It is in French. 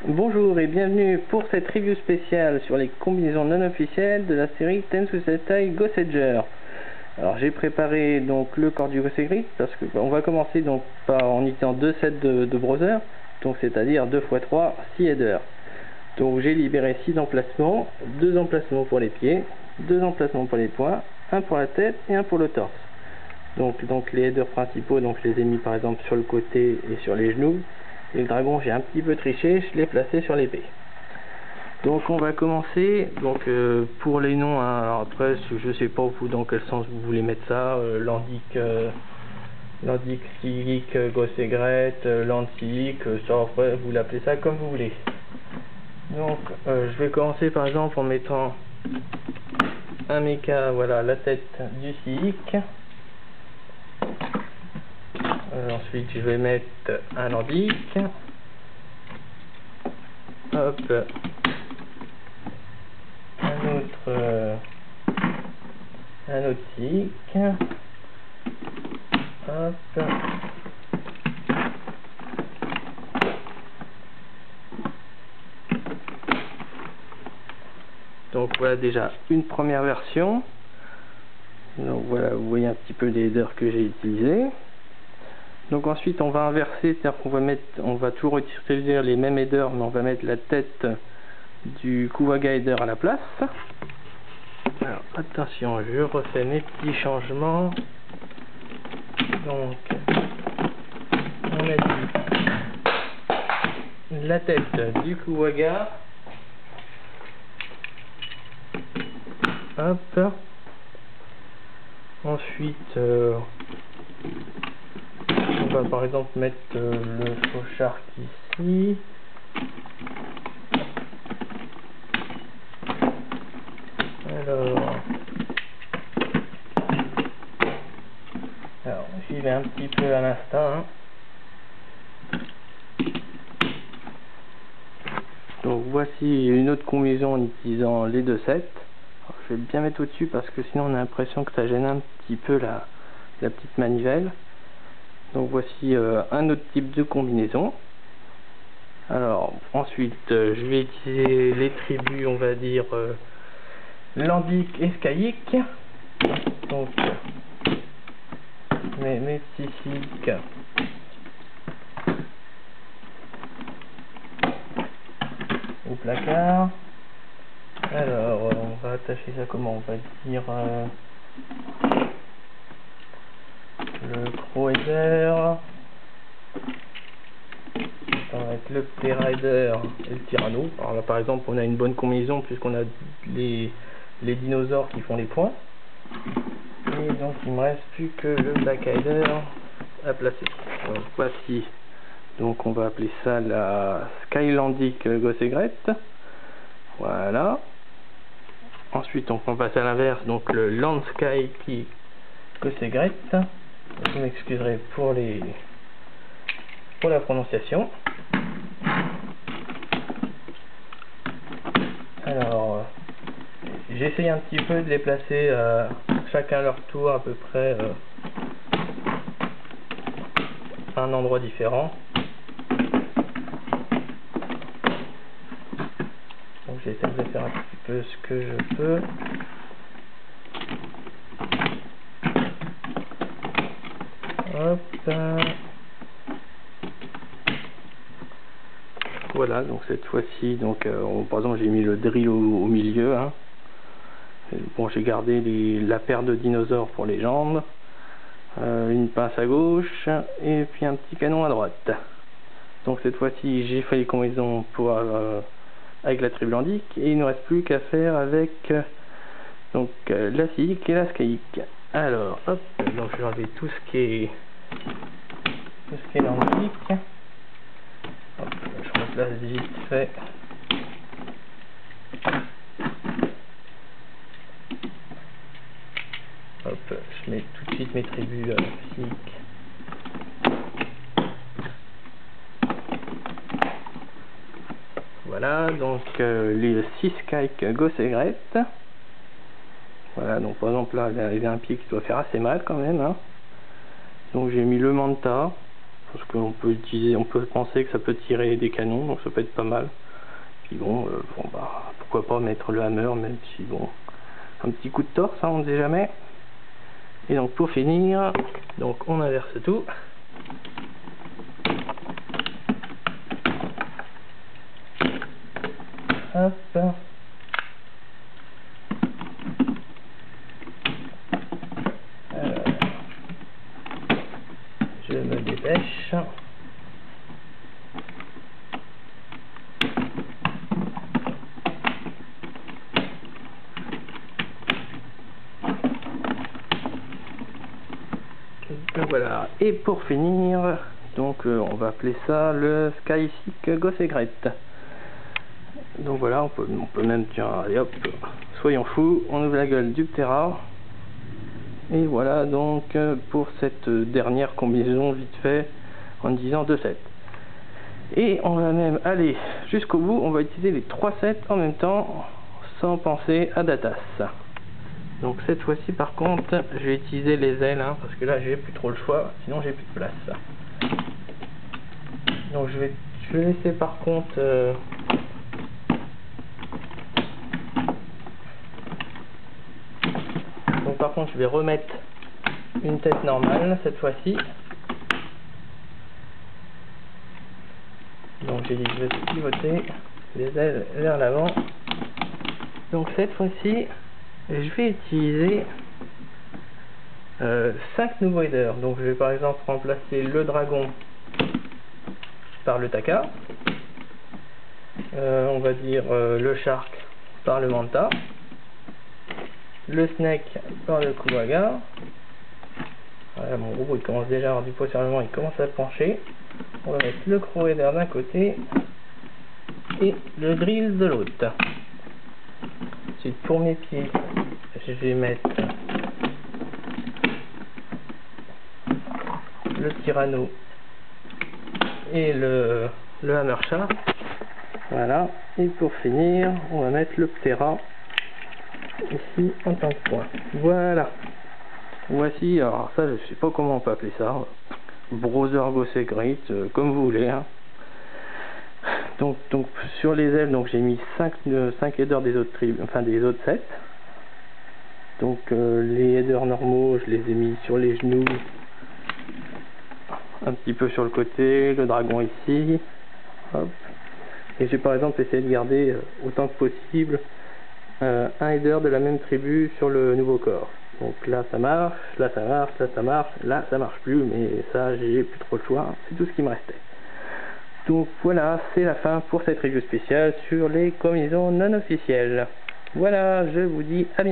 Bonjour et bienvenue pour cette review spéciale sur les combinaisons non officielles de la série Tensusetai Goseiger. Alors j'ai préparé donc le corps du Gosei parce que on va commencer donc en utilisant deux sets de browser, donc c'est-à-dire 2 x 3, 6 headers. Donc j'ai libéré 6 emplacements, 2 emplacements pour les pieds, 2 emplacements pour les poings, un pour la tête et un pour le torse. Donc les headers principaux, donc je les ai mis par exemple sur le côté et sur les genoux. Et le dragon, j'ai un petit peu triché, je l'ai placé sur l'épée. Donc on va commencer. Donc pour les noms, hein, alors après je sais pas vous dans quel sens vous voulez mettre ça. Landic Silic, Gossegret, Landsilic, ça après vous l'appelez ça comme vous voulez. Donc je vais commencer par exemple en mettant un mecha, voilà la tête du Silic. Ensuite je vais mettre un Landic. Hop, un autre Silic. Hop. Donc voilà déjà une première version. Donc voilà, vous voyez un petit peu les headers que j'ai utilisés. Donc ensuite on va inverser, c'est-à-dire on va toujours utiliser les mêmes headers, mais on va mettre la tête du Kuwaga header à la place. Alors attention, je refais mes petits changements. Donc on a dit la tête du Kuwaga. Hop. Ensuite on va par exemple mettre le fauchard ici. Alors j'y vais un petit peu à l'instant. Hein. Donc voici une autre combinaison en utilisant les deux sets. Alors, je vais bien mettre au-dessus parce que sinon on a l'impression que ça gêne un petit peu la petite manivelle. Donc voici un autre type de combinaison. Alors ensuite je vais utiliser les tribus, on va dire Landic et Skaic. Donc mes petits Silic au placard. Alors on va attacher ça comment, on va dire le Crow-Header. Ça va être le P-Rider et le Tyranno. Alors là par exemple on a une bonne combinaison puisqu'on a les dinosaures qui font les points. Et donc il me reste plus que le Black Rider à placer. Donc voici. Donc on va appeler ça la Skylandic Gossegret. Voilà. Ensuite on passe à l'inverse, donc le Landsky Gossegret. Je m'excuserai pour la prononciation. Alors j'essaye un petit peu de les placer chacun à leur tour à peu près à un endroit différent. Donc j'essaie de faire un petit peu ce que je peux. Hop. Voilà, donc cette fois-ci, donc par exemple j'ai mis le drill au milieu. Hein. Bon, j'ai gardé la paire de dinosaures pour les jambes, une pince à gauche et puis un petit canon à droite. Donc cette fois-ci j'ai fait les combinaisons avec la tribu Landic et il ne reste plus qu'à faire avec la Silic et la Skaic. Alors hop, donc je vais enlever tout ce qui est Landic. Hop, je replace vite fait. Hop, je mets tout de suite mes tribus Silic. Voilà, donc les 6 Skaic Gossegret. Voilà, donc par exemple là, il y a un pied qui doit faire assez mal quand même. Hein. Donc j'ai mis le Manta. parce qu'on peut utiliser, on peut penser que ça peut tirer des canons, donc ça peut être pas mal. Puis bon, bah pourquoi pas mettre le hammer, même si bon, un petit coup de torse, hein, on ne sait jamais. Et donc pour finir, donc on inverse tout. Hop. Alors, je me dépêche. Donc voilà, et pour finir, donc on va appeler ça le Skyseek Gossegret. Donc voilà, on peut même, tiens, allez hop, soyons fous, on ouvre la gueule du Ptera. Et voilà donc pour cette dernière combinaison vite fait en disant 2 sets. Et on va même aller jusqu'au bout, on va utiliser les 3 sets en même temps sans penser à Datas. Donc cette fois-ci par contre je vais utiliser les ailes, hein, parce que là j'ai plus trop le choix, sinon j'ai plus de place. Donc je vais laisser par contre je vais remettre une tête normale cette fois-ci. Donc j'ai dit je vais pivoter les ailes vers l'avant. Donc cette fois-ci je vais utiliser 5 nouveaux headers. Donc je vais par exemple remplacer le dragon par le Taka, on va dire le shark par le manta, le snake par le kuwaga. Voilà, mon robot il commence déjà à avoir du poids sur le vent, il commence à pencher. On va mettre le crow header d'un côté et le drill de l'autre. Ensuite pour mes pieds je vais mettre le tyranno et le hammer shark. Voilà, et pour finir on va mettre le Ptera ici en tant que point. Voilà, voici, alors ça je sais pas comment on peut appeler ça, Browser Gossegret, comme vous voulez, hein. Donc sur les ailes, donc j'ai mis 5 headers des autres des autres sets. Donc les headers normaux je les ai mis sur les genoux, un petit peu sur le côté, le dragon ici, hop. Et j'ai par exemple essayé de garder autant que possible un header de la même tribu sur le nouveau corps. Donc là ça marche, là ça marche, là ça marche, là ça marche plus, mais ça j'ai plus trop le choix, c'est tout ce qui me restait. Donc voilà, c'est la fin pour cette review spéciale sur les combinaisons non officielles. Voilà, je vous dis à bientôt.